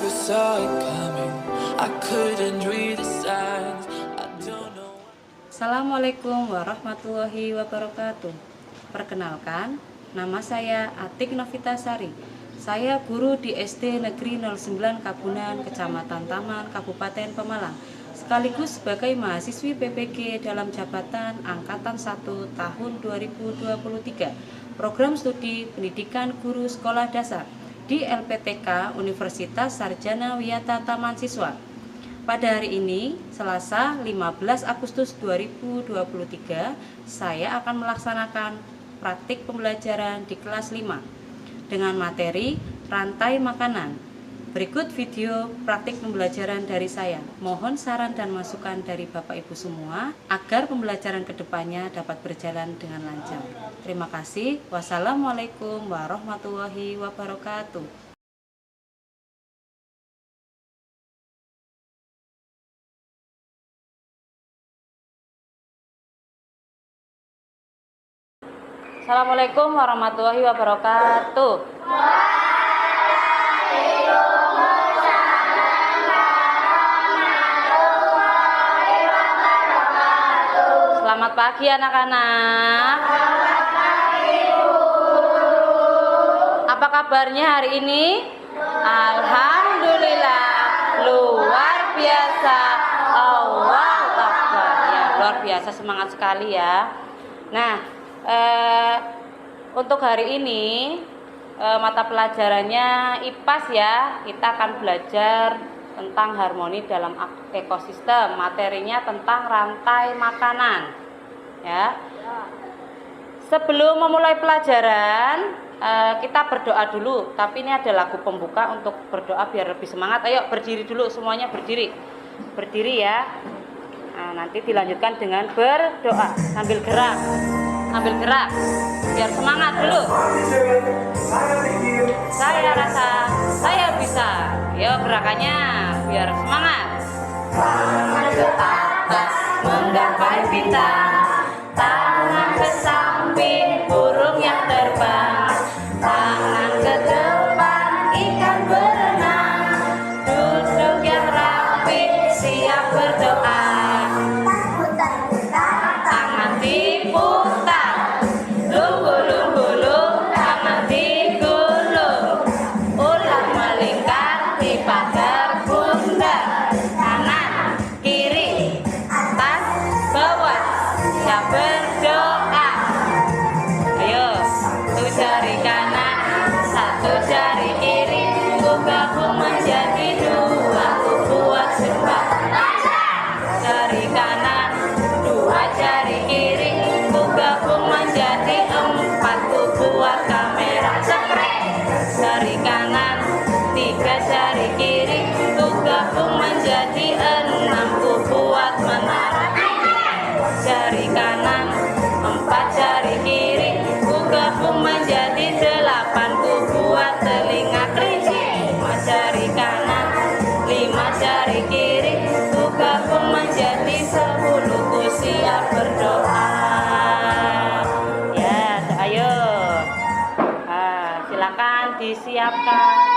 never saw it coming. I couldn't read the signs. I don't know. Assalamualaikum warahmatullahi wabarakatuh. Perkenalkan, nama saya Atik Novitasari. Saya guru di SD Negeri 09 Kabunan, Kecamatan Taman, Kabupaten Pemalang, sekaligus sebagai mahasiswi PPG dalam jabatan Angkatan 1 tahun 2023, program studi pendidikan guru sekolah dasar di LPTK Universitas Sarjana Wiyata Taman Siswa. Pada hari ini, Selasa 15 Agustus 2023, saya akan melaksanakan praktik pembelajaran di kelas 5 dengan materi rantai makanan. Berikut video praktik pembelajaran dari saya. Mohon saran dan masukan dari Bapak Ibu semua agar pembelajaran kedepannya dapat berjalan dengan lancar. Terima kasih. Wassalamualaikum warahmatullahi wabarakatuh. Assalamualaikum warahmatullahi wabarakatuh. Selamat pagi anak-anak. Apa kabarnya hari ini? Alhamdulillah, luar biasa. Allahu Akbar. Ya, luar biasa, semangat sekali ya. Nah, untuk hari ini mata pelajarannya IPAS ya. Kita akan belajar tentang harmoni dalam ekosistem. Materinya tentang rantai makanan ya. Sebelum memulai pelajaran, kita berdoa dulu. Tapi ini ada lagu pembuka untuk berdoa biar lebih semangat. Ayo berdiri dulu, semuanya berdiri. Berdiri ya. Nah, nanti dilanjutkan dengan berdoa sambil gerak. Ambil gerak biar semangat dulu. Saya rasa saya bisa. Yo, gerakannya biar semangat. Tangan ke atas menggapai bintang, tangan ke samping burung yang terbang, tangan ke depan ikan berenang, duduk yang rapi siap berdoa. Tangan diputar, lunggu-lunggu, tangan digulung, ulang melingkar di pagar bundar. Kanan, kiri, atas, bawah, siap berdoa. Ayo, satu jari kanan, satu jari kiri, ku gabung menjadi dua, ku buat jembatan. Jari kanan, dua jari kiri, ku gabung menjadi empat, ku buat kamera cekrek. Jari kanan, tiga jari kiri, ku gabung menjadi enam, ku buat menara. Jari kanan, empat jari kiri, ku gabung menjadi delapan, ku buat telinga kelinci. Lima jari kanan, lima jari kiri, ku gabung menjadi 10, ku siap berdoa. Ya, ayo. Silakan disiapkan.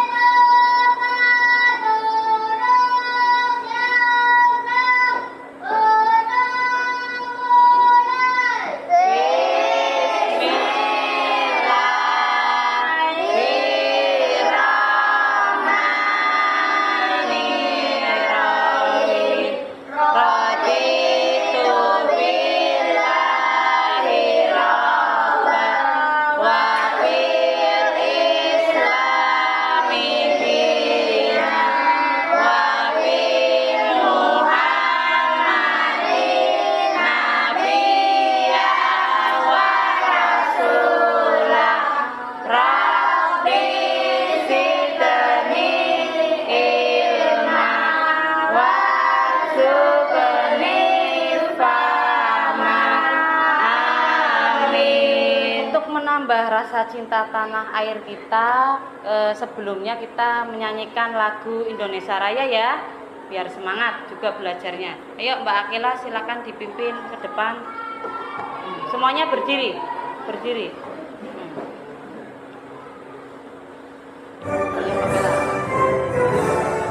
Menambah rasa cinta tanah air kita, sebelumnya kita menyanyikan lagu Indonesia Raya ya, biar semangat juga belajarnya. Ayo Mbak Akila, silakan dipimpin ke depan. Semuanya berdiri, berdiri. Ayo Mbak Akila.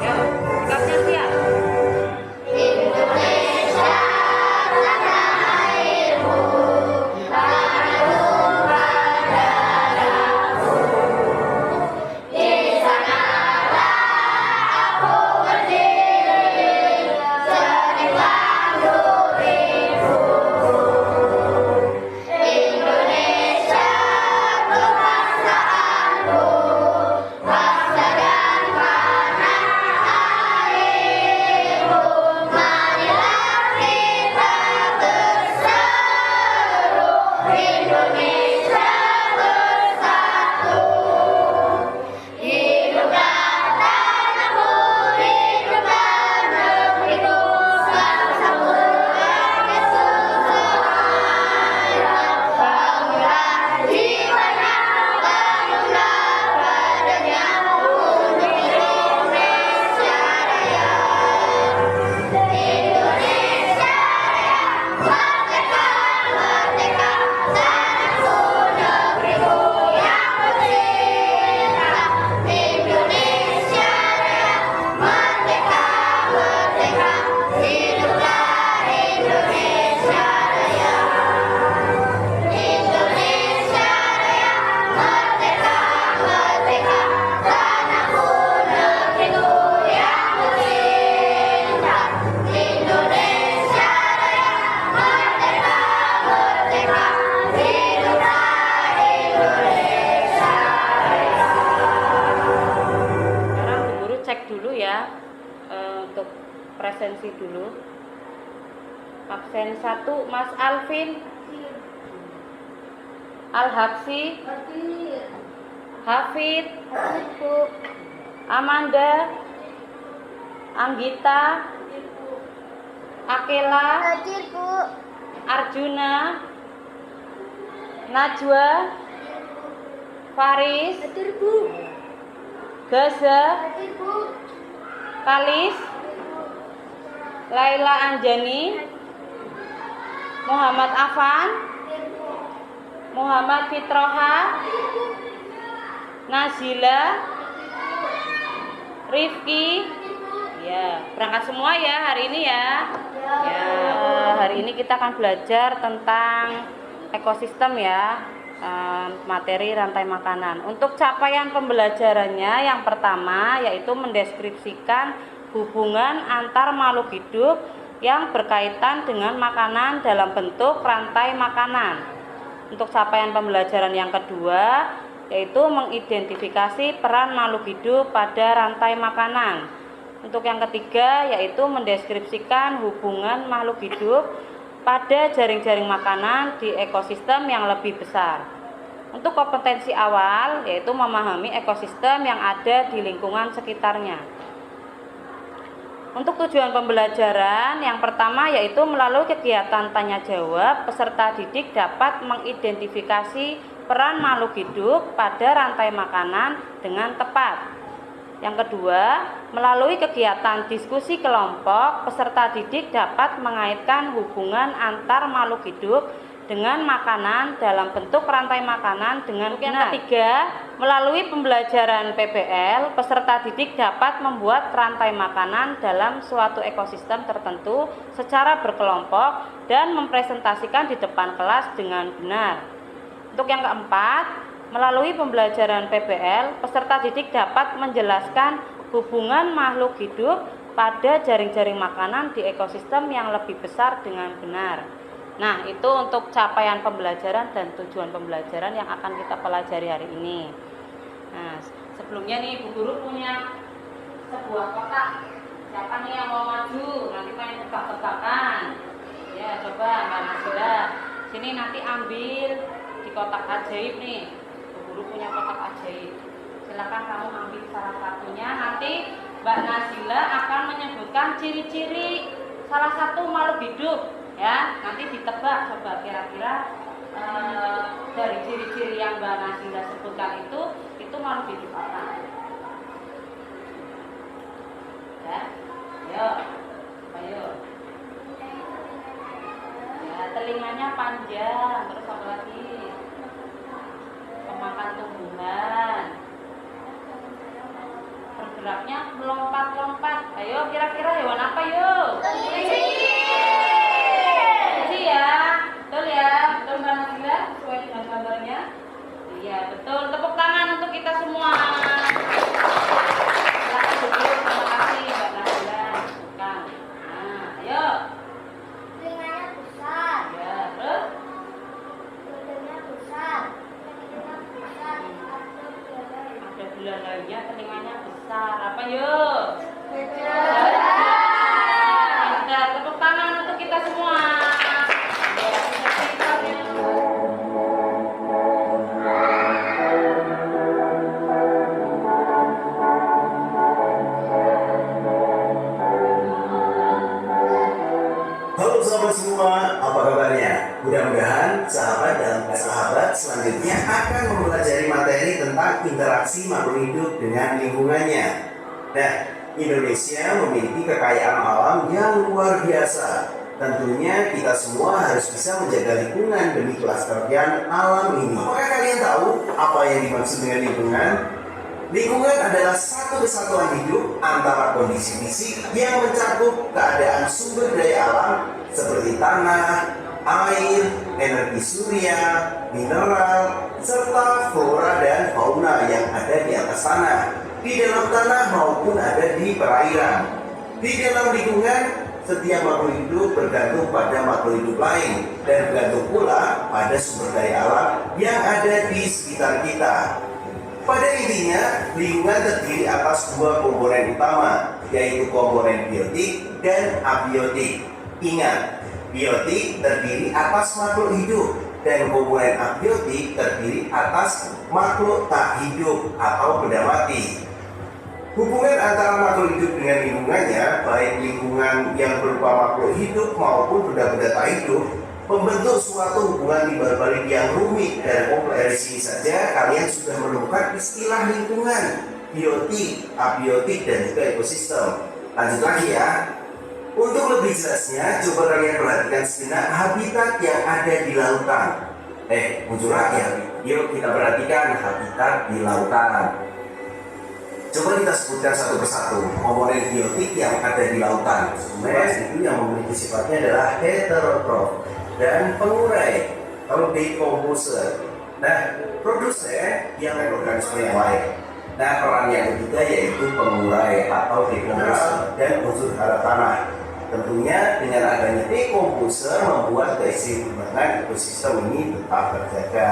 presensi dulu. Absen 1 Mas Alvin Al-Habsi, Hafid, Amanda, Anggita, Akela, Arjuna, Najwa, Faris, Gaza, Kalis, Laila Anjani, Muhammad Afan, Muhammad Fitroha, Nazila, Rifki. Ya, berangkat semua ya hari ini ya. Ya, hari ini kita akan belajar tentang ekosistem ya, materi rantai makanan. Untuk capaian pembelajarannya yang pertama yaitu mendeskripsikan hubungan antar makhluk hidup yang berkaitan dengan makanan dalam bentuk rantai makanan. Untuk capaian pembelajaran yang kedua yaitu mengidentifikasi peran makhluk hidup pada rantai makanan. Untuk yang ketiga yaitu mendeskripsikan hubungan makhluk hidup pada jaring-jaring makanan di ekosistem yang lebih besar. Untuk kompetensi awal yaitu memahami ekosistem yang ada di lingkungan sekitarnya. Untuk tujuan pembelajaran yang pertama yaitu melalui kegiatan tanya jawab, peserta didik dapat mengidentifikasi peran makhluk hidup pada rantai makanan dengan tepat. Yang kedua, melalui kegiatan diskusi kelompok, peserta didik dapat mengaitkan hubungan antar makhluk hidup dengan makanan dalam bentuk rantai makanan dengan benar. Yang ketiga, melalui pembelajaran PBL, peserta didik dapat membuat rantai makanan dalam suatu ekosistem tertentu secara berkelompok dan mempresentasikan di depan kelas dengan benar. Untuk yang keempat, melalui pembelajaran PBL, peserta didik dapat menjelaskan hubungan makhluk hidup pada jaring-jaring makanan di ekosistem yang lebih besar dengan benar. Nah, itu untuk capaian pembelajaran dan tujuan pembelajaran yang akan kita pelajari hari ini. Nah, sebelumnya nih Bu Guru punya sebuah kotak. Siapa nih yang mau maju? Nanti pengen tebak-tebakan. Ya, coba Mbak Nasila. Sini nanti ambil di kotak ajaib nih. Bu Guru punya kotak ajaib. Silakan kamu ambil salah satunya. Nanti Mbak Nasila akan menyebutkan ciri-ciri salah satu makhluk hidup. Ya, nanti ditebak coba kira-kira dari ciri-ciri yang Mbak Nasila sebutkan itu makhluk hidup apa? Ya, ayo. Ya, telinganya panjang, terus apa lagi? Pemakan tumbuhan. Bergeraknya melompat-lompat. Ayo, kira-kira hewan apa yuk? Ya, betul ya, betul Mbak Nasila sesuai dengan gambarnya. Iya betul, tepuk tangan untuk kita semua. Silakan duduk, terima kasih Mbak Nasila. Bukan. Nah, ayo. Telinganya besar. Ya, terus? Telinganya besar. Ada belalainya, telinganya besar. Apa yuk? Besar. Bentar, tepuk tangan untuk kita semua. Halo sahabat semua, apa kabarnya? Mudah-mudahan sahabat dan sahabat selanjutnya akan mempelajari materi tentang interaksi makhluk hidup dengan lingkungannya. Nah, Indonesia memiliki kekayaan alam yang luar biasa. Tentunya kita semua harus bisa menjaga lingkungan demi kelestarian alam ini. Apakah kalian tahu apa yang dimaksud dengan lingkungan? Lingkungan adalah satu kesatuan hidup antara kondisi fisik yang mencakup keadaan sumber daya alam seperti tanah, air, energi surya, mineral, serta flora dan fauna yang ada di atas tanah, di dalam tanah maupun ada di perairan. Di dalam lingkungan, setiap makhluk hidup bergantung pada makhluk hidup lain dan bergantung pula pada sumber daya alam yang ada di sekitar kita. Pada intinya, lingkungan terdiri atas dua komponen utama, yaitu komponen biotik dan abiotik. Ingat, biotik terdiri atas makhluk hidup dan komponen abiotik terdiri atas makhluk tak hidup atau benda mati. Hubungan antara makhluk hidup dengan lingkungannya, baik lingkungan yang berupa makhluk hidup maupun benda-benda tak hidup, membentuk suatu hubungan timbal balik yang rumit dan kompleks. Dari sini saja kalian sudah menemukan istilah lingkungan, biotik, abiotik, dan juga ekosistem. Lanjut lagi ya. Untuk lebih jelasnya, coba kalian perhatikan sejenak habitat yang ada di lautan. Muncul ya. Yuk kita perhatikan habitat di lautan. Coba kita sebutkan satu persatu komponen biotik yang ada di lautan. Sebenarnya itu yang memiliki sifatnya adalah heterotrof dan pengurai atau decomposer. Nah, produsen yang organisme yang lain. Nah, peran yang ketiga yaitu pengurai atau decomposer dan unsur hara tanah. Tentunya dengan adanya decomposer membuat keseimbangan ekosistem ini tetap terjaga.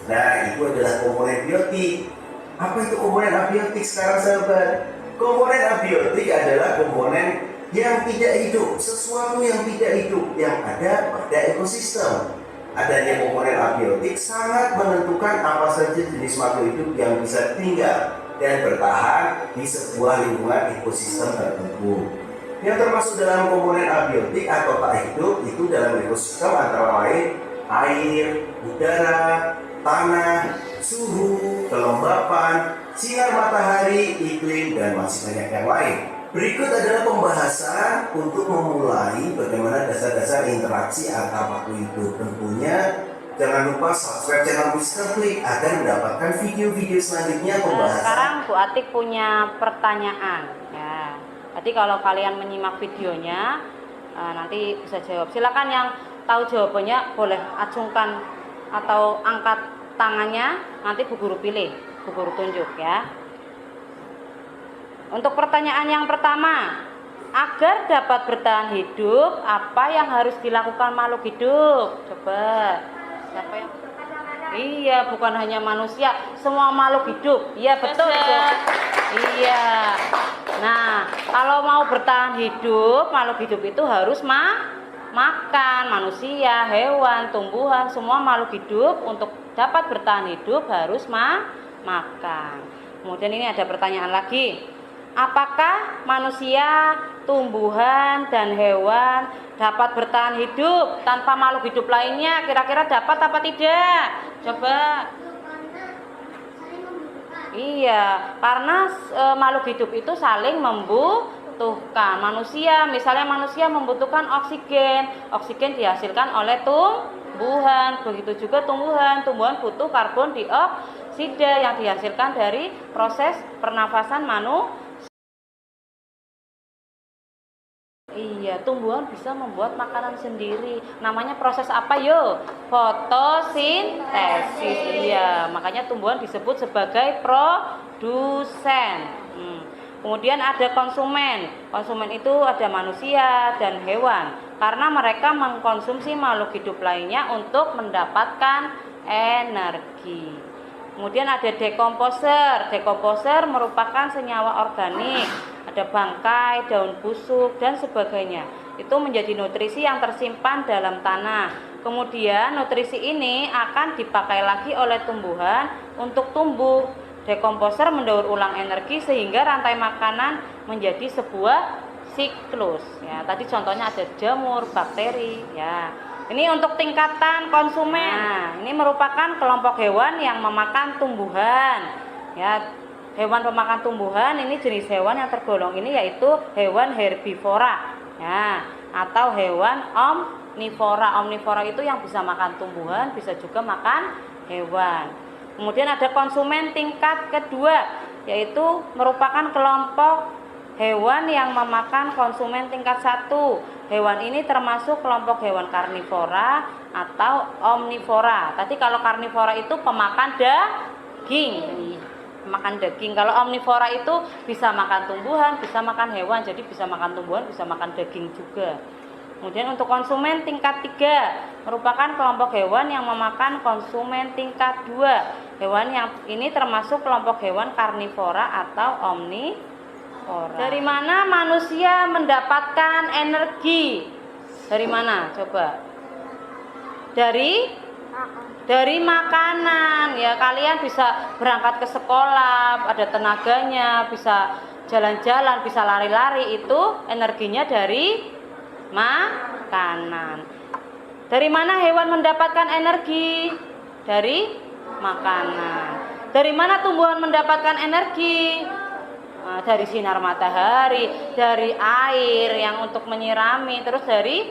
Nah, itu adalah komponen biotik. Apa itu komponen abiotik sekarang sahabat? Komponen abiotik adalah komponen yang tidak hidup, sesuatu yang tidak hidup yang ada pada ekosistem. Adanya komponen abiotik sangat menentukan apa saja jenis makhluk hidup yang bisa tinggal dan bertahan di sebuah lingkungan ekosistem tertentu. Yang termasuk dalam komponen abiotik atau tak hidup itu dalam ekosistem antara lain air, udara, tanah, suhu, kelembapan, sinar matahari, iklim, dan masih banyak yang lain. Berikut adalah pembahasan untuk memulai bagaimana dasar-dasar interaksi antar makhluk hidup. Tentunya jangan lupa subscribe channel Mr. Klik agar mendapatkan video-video selanjutnya pembahasan. Sekarang Bu Atik punya pertanyaan. Ya, nanti kalau kalian menyimak videonya, nanti bisa jawab. Silakan yang tahu jawabannya boleh acungkan atau angkat tangannya. Nanti Bu Guru pilih, Bu Guru tunjuk ya. Untuk pertanyaan yang pertama, agar dapat bertahan hidup, apa yang harus dilakukan makhluk hidup? Coba, siapa yang? Iya, bukan hanya manusia, semua makhluk hidup. Iya, betul itu. Iya. Nah, kalau mau bertahan hidup, makhluk hidup itu harus makan. Manusia, hewan, tumbuhan, semua makhluk hidup untuk dapat bertahan hidup harus makan. Kemudian ini ada pertanyaan lagi. Apakah manusia, tumbuhan, dan hewan dapat bertahan hidup tanpa makhluk hidup lainnya? Kira-kira dapat apa tidak? Coba. Iya, karena makhluk hidup itu saling membutuhkan. Manusia, misalnya manusia membutuhkan oksigen. Oksigen dihasilkan oleh tumbuhan. Begitu juga tumbuhan. Tumbuhan butuh karbon dioksida yang dihasilkan dari proses pernafasan manusia. Iya, tumbuhan bisa membuat makanan sendiri. Namanya proses apa yo? Fotosintesis. Iya, makanya tumbuhan disebut sebagai produsen. Kemudian ada konsumen. Konsumen itu ada manusia dan hewan. Karena mereka mengkonsumsi makhluk hidup lainnya untuk mendapatkan energi. Kemudian ada dekomposer. Dekomposer merupakan senyawa organik. Ada bangkai, daun busuk, dan sebagainya. Itu menjadi nutrisi yang tersimpan dalam tanah. Kemudian nutrisi ini akan dipakai lagi oleh tumbuhan untuk tumbuh. Dekomposer mendaur ulang energi sehingga rantai makanan menjadi sebuah siklus. Ya, tadi contohnya ada jamur, bakteri. Ya, ini untuk tingkatan konsumen. Nah, ini merupakan kelompok hewan yang memakan tumbuhan. Ya, hewan pemakan tumbuhan ini jenis hewan yang tergolong ini yaitu hewan herbivora ya, atau hewan omnivora. Omnivora itu yang bisa makan tumbuhan, bisa juga makan hewan. Kemudian ada konsumen tingkat kedua, yaitu merupakan kelompok hewan yang memakan konsumen tingkat 1. Hewan ini termasuk kelompok hewan karnivora atau omnivora. Tadi kalau karnivora itu pemakan daging. Makan daging. Kalau omnivora itu bisa makan tumbuhan, bisa makan hewan. Jadi bisa makan tumbuhan, bisa makan daging juga. Kemudian untuk konsumen tingkat 3 merupakan kelompok hewan yang memakan konsumen tingkat 2. Hewan yang ini termasuk kelompok hewan karnivora atau omnivora. Dari mana manusia mendapatkan energi? Dari mana? Coba. Dari makanan. Ya, kalian bisa berangkat ke sekolah, ada tenaganya, bisa jalan-jalan, bisa lari-lari, itu energinya dari makanan. Dari mana hewan mendapatkan energi? Dari makanan. Dari mana tumbuhan mendapatkan energi? Dari sinar matahari, dari air yang untuk menyirami, terus dari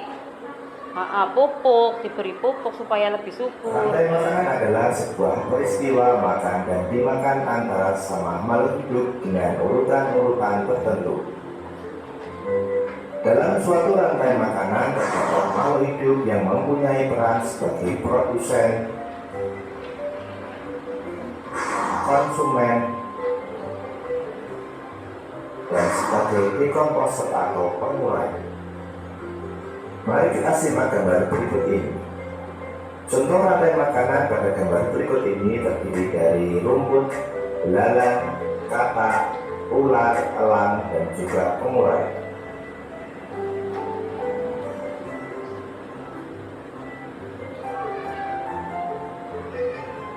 pupuk, diberi pupuk supaya lebih subur. Rantai makanan adalah sebuah peristiwa makan dan dimakan antara sesama makhluk hidup dengan urutan-urutan tertentu. Dalam suatu rantai makanan terdapat makhluk hidup yang mempunyai peran sebagai produsen, konsumen, dan sebagai decomposer atau pengurai. Mari kita simak gambar berikut ini. Contoh rantai makanan pada gambar berikut ini terdiri dari rumput, belalang, katak, ular, elang, dan juga pengurai.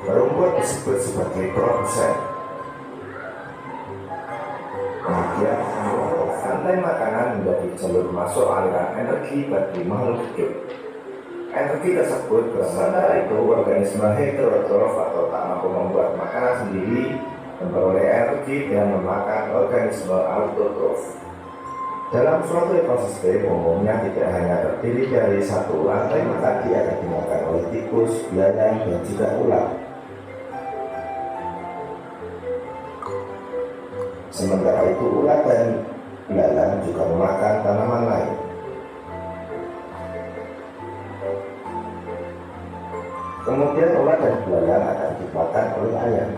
Rumput disebut sebagai produsen. Kemudian rantai makanan menjadi jalur masuk aliran energi bagi makhluk hidup. Energi tersebut berasal dari itu organisme heterotrof atau tak mampu membuat makanan sendiri memperoleh energi dengan memakan organisme autotrof. Dalam suatu ekosistem umumnya tidak hanya terdiri dari satu rantai makan akan dimakan oleh tikus, belalang, dan juga ular. Sementara itu ular dan belalang juga memakan tanaman lain. Kemudian ular dan belalang akan dimakan oleh ayam.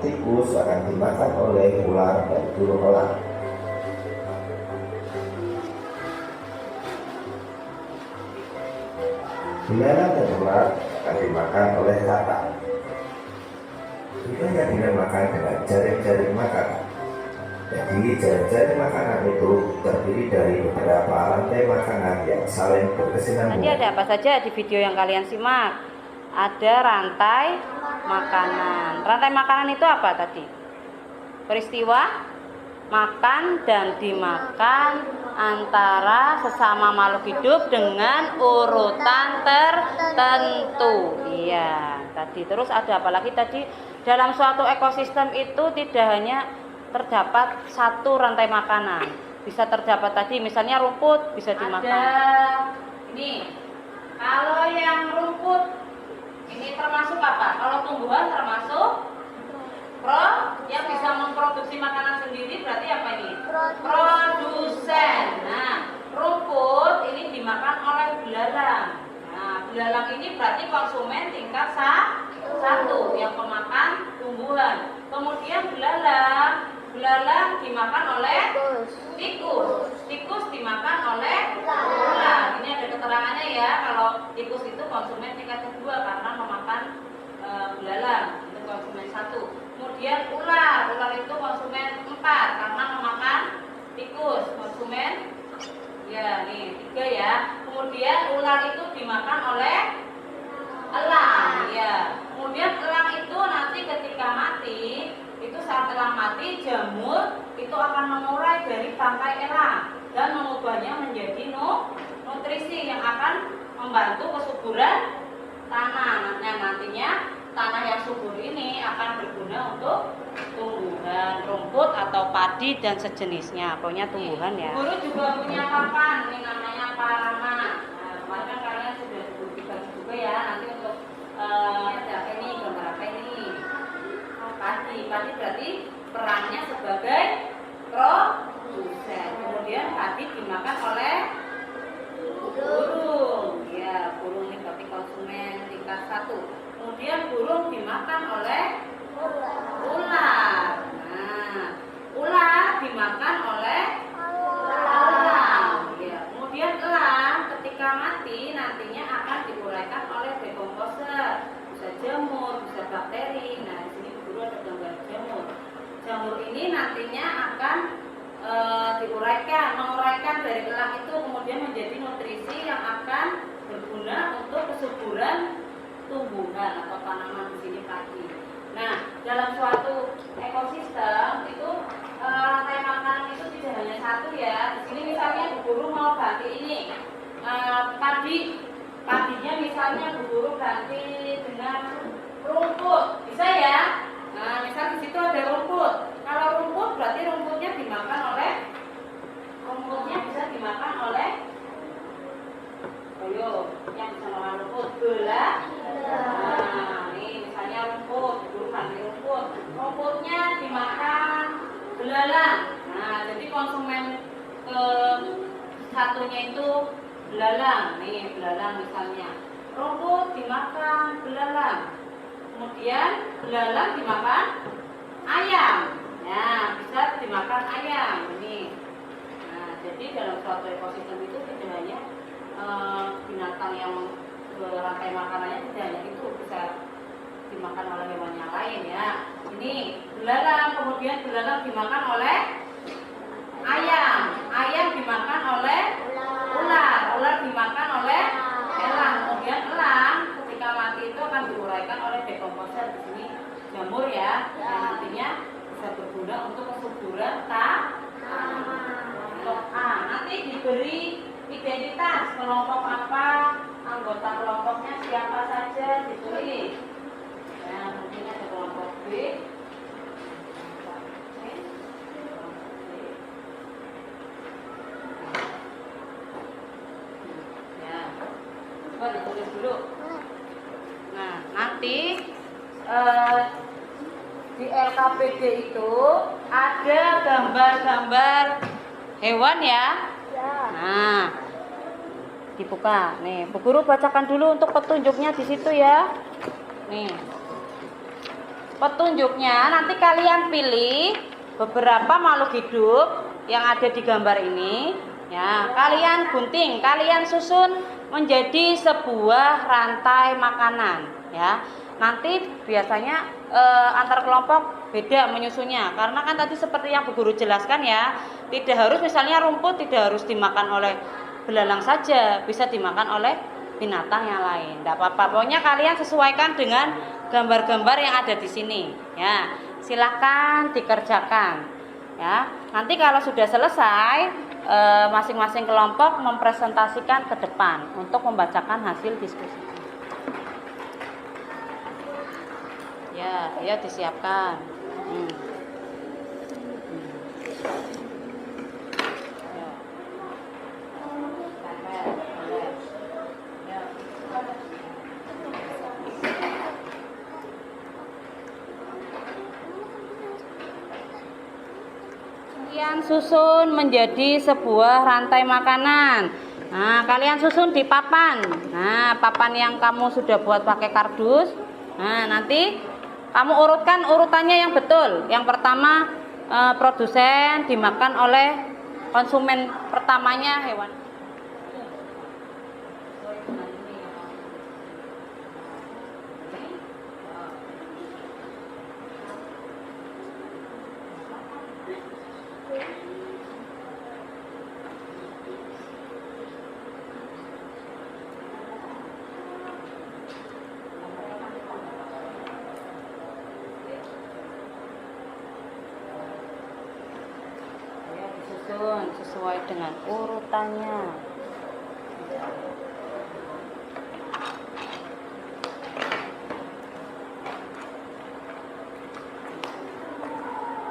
Tikus akan dimakan oleh ular dan burung elang. Belalang dan ular akan dimakan oleh katak. Kita dengan makan dengan jaring-jaring makanan. Jadi jaring-jaring makanan itu terdiri dari beberapa rantai makanan yang saling berkesinambungan. Nanti ada apa saja di video yang kalian simak? Ada rantai makanan. Rantai makanan itu apa tadi? Peristiwa makan dan dimakan antara sesama makhluk hidup dengan urutan tertentu. Iya, tadi. Terus ada apa lagi tadi? Dalam suatu ekosistem itu tidak hanya terdapat satu rantai makanan. Bisa terdapat tadi misalnya rumput bisa dimakan. Ada ini. Kalau yang rumput ini termasuk apa? Kalau tumbuhan termasuk yang bisa memproduksi makanan sendiri berarti apa ini? Produsen. Nah, rumput ini dimakan oleh belalang. Nah, belalang ini berarti konsumen tingkat 1 yang pemakan tumbuhan. Kemudian belalang dimakan oleh tikus dimakan oleh ular. Ini ada keterangannya ya, kalau tikus itu konsumen tingkat 2 karena memakan belalang, itu konsumen 1. Kemudian ular itu konsumen 4 karena memakan tikus, konsumen ya nih 3 ya. Kemudian ular itu dimakan oleh elang ya. Kemudian elang itu nanti ketika mati, itu saat elang mati, jamur itu akan mengurai dari tangkai elang dan mengubahnya menjadi nutrisi yang akan membantu kesuburan tanah. Nah, nantinya tanah yang subur ini akan berguna untuk tumbuhan, rumput atau padi dan sejenisnya. Pokoknya tumbuhan ya. Guru juga punya papan, ini namanya parama. Nah, kemarin kan kalian sudah dibagi juga ya. Nanti untuk ada apa ini, gambar apa ini? Padi berarti perannya sebagai produsen. Kemudian padi dimakan oleh burung. Ya, burung ini berarti konsumen tingkat 1. Kemudian burung dimakan oleh ular. Nah, nantinya akan diuraikan oleh dekomposer, bisa jamur, bisa bakteri. Nah, di sini Bu Guru ada gambar jamur. Jamur ini nantinya akan menguraikan dari elang itu kemudian menjadi nutrisi yang akan berguna untuk kesuburan tumbuhan atau tanaman di sini padi. Nah, dalam suatu ekosistem itu rantai makanan itu tidak hanya satu ya. Di sini misalnya Bu Guru mau ganti ini padinya misalnya Bu Guru ganti dengan rumput, bisa ya? Nah, misal di situ ada rumput. Kalau rumput berarti rumputnya bisa dimakan oleh yang bisa makan rumput gula. Nah, ini misalnya rumput, dulu ganti rumput. Rumputnya dimakan belalang. Nah, jadi konsumen satunya itu belalang. Nih, belalang misalnya. Rumput dimakan belalang. Kemudian belalang dimakan ayam. Ya, bisa dimakan ayam. Ini. Nah, jadi dalam suatu ekosistem itu tidak hanya binatang yang rantai makanannya tidak hanya itu, bisa dimakan oleh hewan yang lain ya. Ini belalang, kemudian belalang dimakan oleh ayam, ayam dimakan oleh ular dimakan oleh elang, kemudian elang ketika mati itu akan diuraikan oleh dekomposer. Di sini jamur ya, yang nantinya bisa berguna untuk kesuburan tanaman. Nanti diberi identitas kelompok apa, anggota kelompoknya siapa saja, ditulis. Ya, mungkin ada kelompok B. Ya, coba ditulis dulu. Nah, nanti di LKPD itu ada gambar-gambar hewan ya. Nah, dibuka. Nih, Bu Guru bacakan dulu untuk petunjuknya di situ ya. Nih. Petunjuknya nanti kalian pilih beberapa makhluk hidup yang ada di gambar ini. Ya, kalian gunting, kalian susun menjadi sebuah rantai makanan ya. Nanti biasanya antar kelompok beda menyusunnya, karena kan tadi seperti yang Bu Guru jelaskan ya, tidak harus misalnya rumput tidak harus dimakan oleh belalang saja, bisa dimakan oleh binatang yang lain. Tidak apa-apa, pokoknya kalian sesuaikan dengan gambar-gambar yang ada di sini ya. Silakan dikerjakan ya. Nanti kalau sudah selesai masing-masing kelompok mempresentasikan ke depan untuk membacakan hasil diskusi. Ya, ayo disiapkan. Kalian susun menjadi sebuah rantai makanan. Nah, kalian susun di papan. Nah, papan yang kamu sudah buat pakai kardus. Nah, nanti kamu urutkan urutannya yang betul. Yang pertama produsen, dimakan oleh konsumen pertamanya hewan. Sesuai dengan urutannya.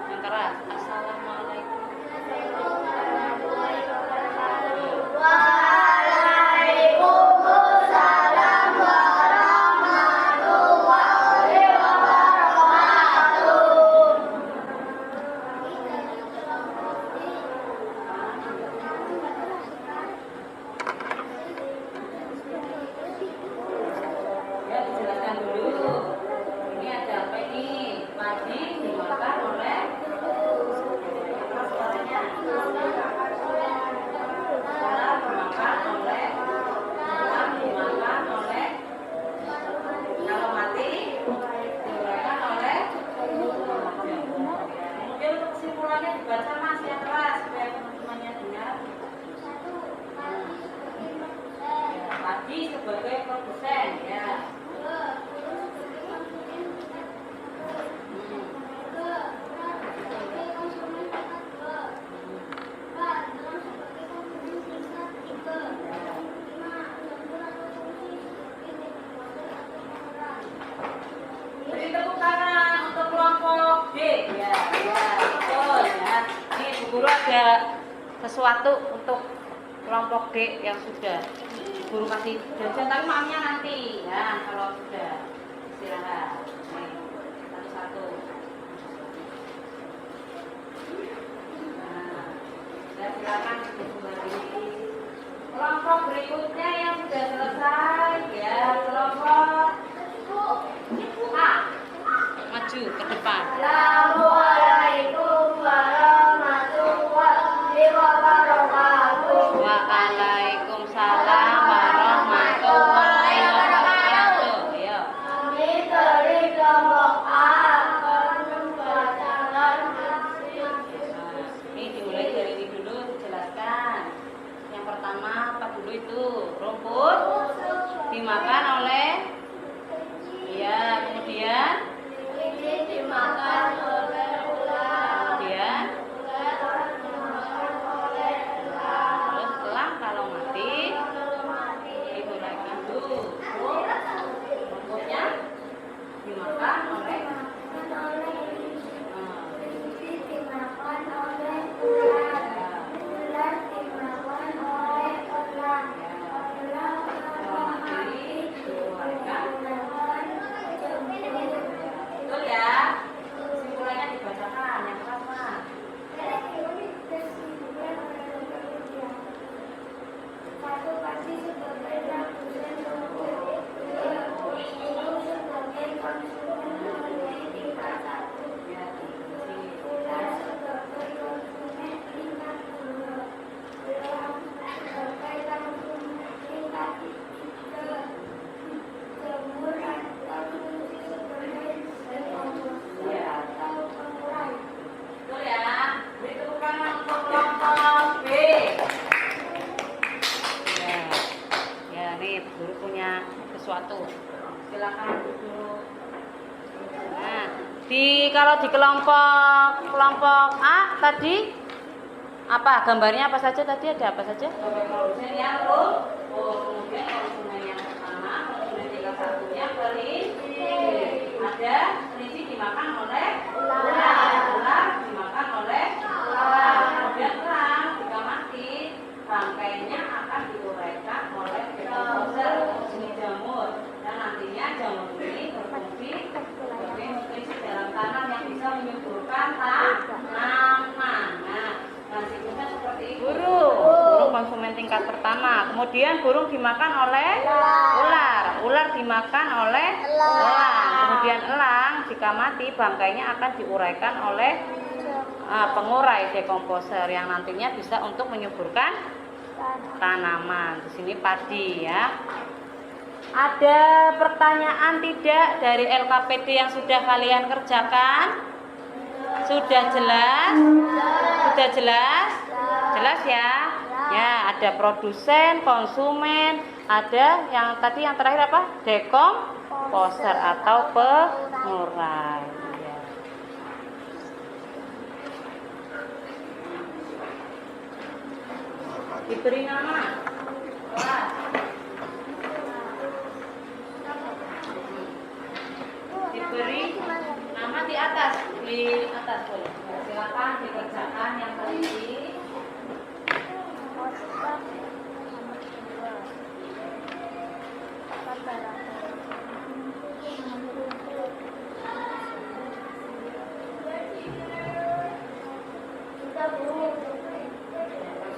Yang keras. Assalamualaikum. Waalaikumsalam warahmatullahi wabarakatuh. sebagai produsen ya. Beri tepuk tangan untuk kelompok D ya, ya betul ya. Ini Bu Guru ada sesuatu untuk kelompok D yang sudah Guru kasih jajan, tapi maamnya nanti ya kalau sudah istirahat. Nih, satu-satu. Nah, ya silakan kembali. Kelompok berikutnya yang sudah selesai ya, kelompok A. Maju ke depan. Assalamualaikum warahmatullahi wabarakatuh. Waalaikumsalam warahmatullahi wabarakatuh. Ayo. Kami dari kelompok A akan membacakan hasil. Ini dimulai dari ini dulu dijelaskan. Yang pertama apa dulu itu? Rumput dimakan oleh ya, kemudian Ini dimakan oleh ular. kemudian Ular dimakan oleh elang. terus elang kalau mati Kalau mati, diuraikan dulu. Rumputnya dimakan oleh kelinci dimakan oleh ular. Ular dimakan oleh elang. Elang kalau mati dimakan jemur. betul ya. Kesimpulannya dibacakan yang pertama. Satu pasti sebagai produsen rumput, dua guru sebagai konsumen mulai tingkat satu, Ya, ular sebagai konsumen tingkat dua, elang sebagai konsumen tingkat tiga, jemur atau fungsi sebagai dekomposer atau pengurai. betul ya. Beri tepuk tangan untuk kelompok B. Ya, nih guru punya sesuatu. Silakan dulu. Nah, kalau di kelompok A tadi apa gambarnya apa saja tadi, ada apa saja? Produsen yang kemudian konsumen yang pertama, konsumen tingkat satunya kelinci. Ada kelinci dimakan oleh ular dimakan oleh elang. Kemudian elang jika mati bangkainya akan diuraikan oleh dekomposer seni jamur, dan nantinya jamur ini berfungsi sebagai nutrisi dalam tanah yang bisa menyuburkan tanaman. Nah, siklusnya seperti itu. Burung konsumen tingkat pertama, kemudian burung dimakan oleh ular dimakan oleh elang, kemudian elang jika mati bangkainya akan diuraikan oleh pengurai dekomposer yang nantinya bisa untuk menyuburkan tanaman. Di sini padi ya. Ada pertanyaan tidak dari LKPD yang sudah kalian kerjakan? Sudah jelas? Sudah jelas? Jelas ya? Ya, ada produsen, konsumen, ada yang tadi yang terakhir apa? Dekomposer atau pengurai. Ya. Diberi nama. Wah. Diberi nama di atas boleh. Silakan dikerjakan yang teliti.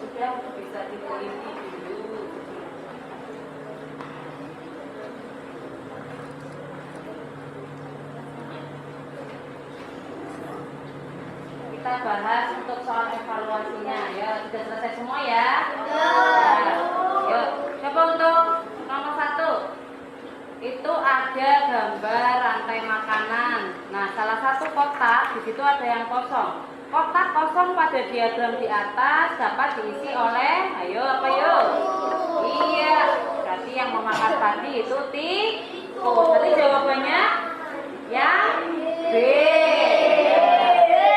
Sudah bisa diteliti dulu. Kita bahas untuk soal evaluasinya ya. Sudah selesai semua ya? Yuk, coba untuk nomor 1. Itu ada gambar rantai makanan. Nah, salah satu kotak di situ ada yang kosong. Kotak kosong pada diagram di atas dapat diisi oleh, ayo apa yuk? Iya, berarti yang memakan padi itu tikus. Berarti jawabannya yang B.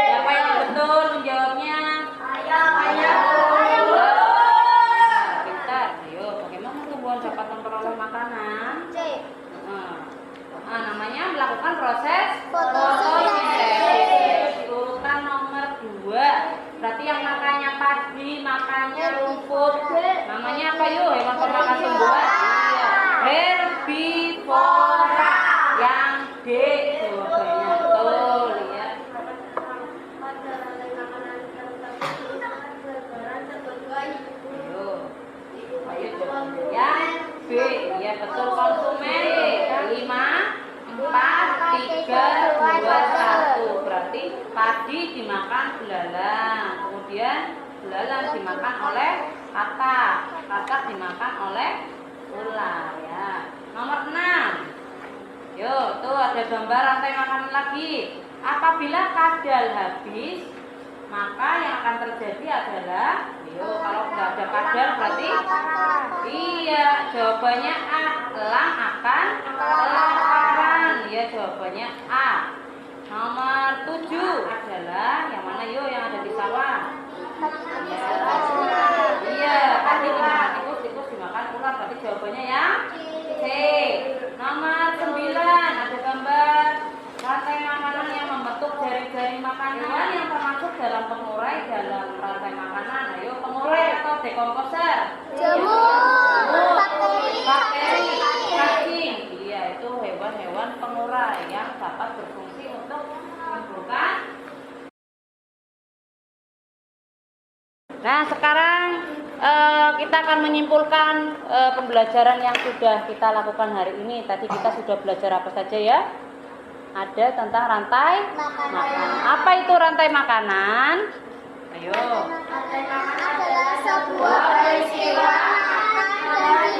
Siapa yang betul menjawabnya? Pintar. Ayo, bagaimana tumbuhan dapat memperoleh makanan? Namanya melakukan proses fotosintesis. Urutan nomor 2. Berarti yang makannya padi, makannya rumput. Namanya apa yuk? Hewan pemakan tumbuhan. Iya. Herbivora. Yang D jawabannya betul, lihat. Ayo jawabannya yang B. Iya betul, konsumen. 5, 4, 3, 2, 1. Berarti padi dimakan belalang, kemudian belalang dimakan oleh katak, katak dimakan oleh ular ya. Nomor 6. Yuk, tuh ada gambar rantai makanan lagi. Apabila kadal habis, maka yang akan terjadi adalah, yuk, kalau nggak ada kadal berarti iya, jawabannya A, elang akan kelaparan. Iya, jawabannya A. Nomor 7 adalah yang mana yuk, yang ada di sawah? Iya, tadi dimakan tikus, tikus dimakan ular, berarti jawabannya yang C. Nomor 9 ada gambar rantai makanan yang membentuk jaring-jaring makanan yang termasuk dalam pengurai dalam rantai makanan. Ayo, pengurai atau dekomposer? Bakteri, cacing. Iya, itu hewan-hewan pengurai yang dapat berfungsi untuk menimbulkan. Nah, sekarang kita akan menyimpulkan pembelajaran yang sudah kita lakukan hari ini. Tadi kita sudah belajar apa saja ya? Ada tentang rantai makanan. Apa itu rantai makanan? Ayo. Rantai makanan adalah sebuah peristiwa dari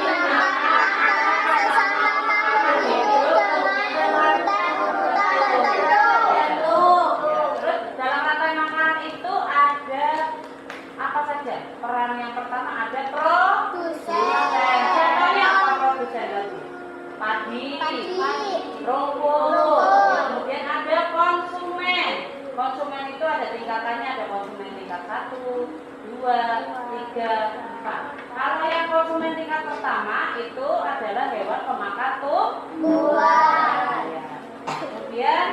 Terus dalam rantai makanan itu ada apa saja? Peran yang pertama ada produsen. Contohnya apa produsen lagi? Padi, rumput. Kemudian ada konsumen. Konsumen itu ada tingkatannya, ada konsumen tingkat 1, 2, 3, 4. Kalau yang konsumen tingkat pertama itu adalah hewan pemakan tumbuhan. Ya. Kemudian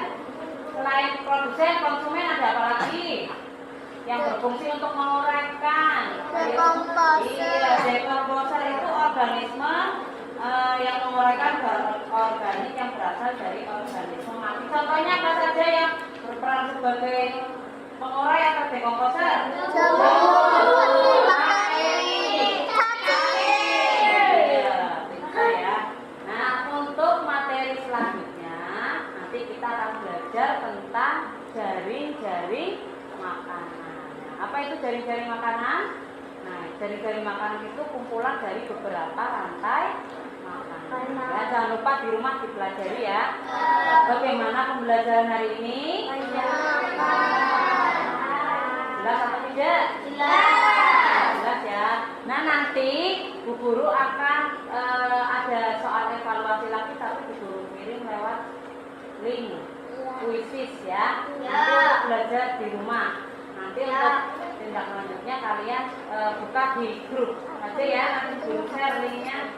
selain produsen, konsumen ada apa lagi? Yang berfungsi untuk menguraikan. Iya, dekomposer itu organisme yang menguraikan bahan organik yang berasal dari organisme mati. Contohnya apa saja yang berperan sebagai pengurai atau dekomposer? Ya. Nah, untuk materi selanjutnya nanti kita akan belajar tentang jaring-jaring makanan. Apa itu jaring-jaring makanan? Nah, jaring-jaring makanan itu kumpulan dari beberapa rantai makanan. Ya, jangan lupa di rumah dipelajari ya. Bagaimana pembelajaran hari ini? Jelas atau tidak? Jelas ya. Nah, nanti Bu Guru akan ada soal evaluasi lagi, tapi Bu Guru kirim lewat link kuisis ya. Nanti belajar di rumah. Nanti untuk tindak lanjutnya kalian buka di grup aja ya. Nanti guru share linknya,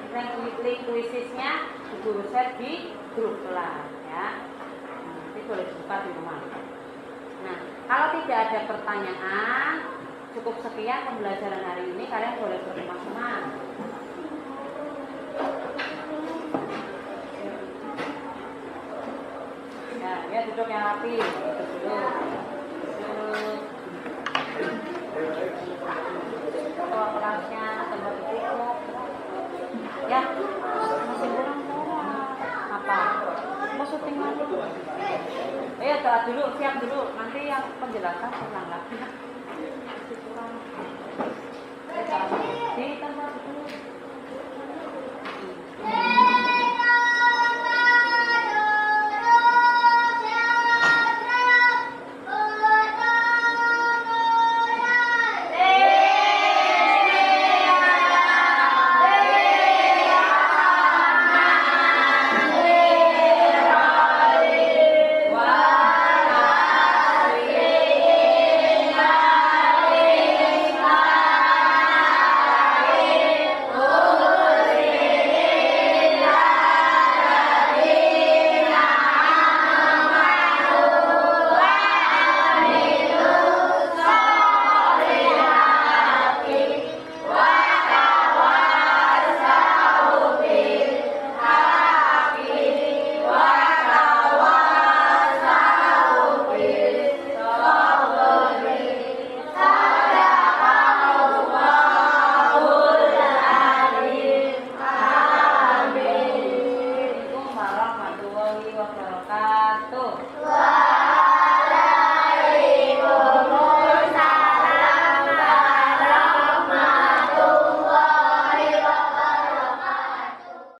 link kuisisnya guru share di grup kelas ya. Nanti boleh buka di rumah. Nah, kalau tidak ada pertanyaan, cukup sekian pembelajaran hari ini. Kalian boleh berteman-teman. Ya, duduk yang rapi. Duduk. Ketua kelasnya tempat duduk. Ya, masih kurang apa? Mau syuting lagi? Ayo, doa dulu, siap dulu. Nanti yang penjelasan ulang lagi.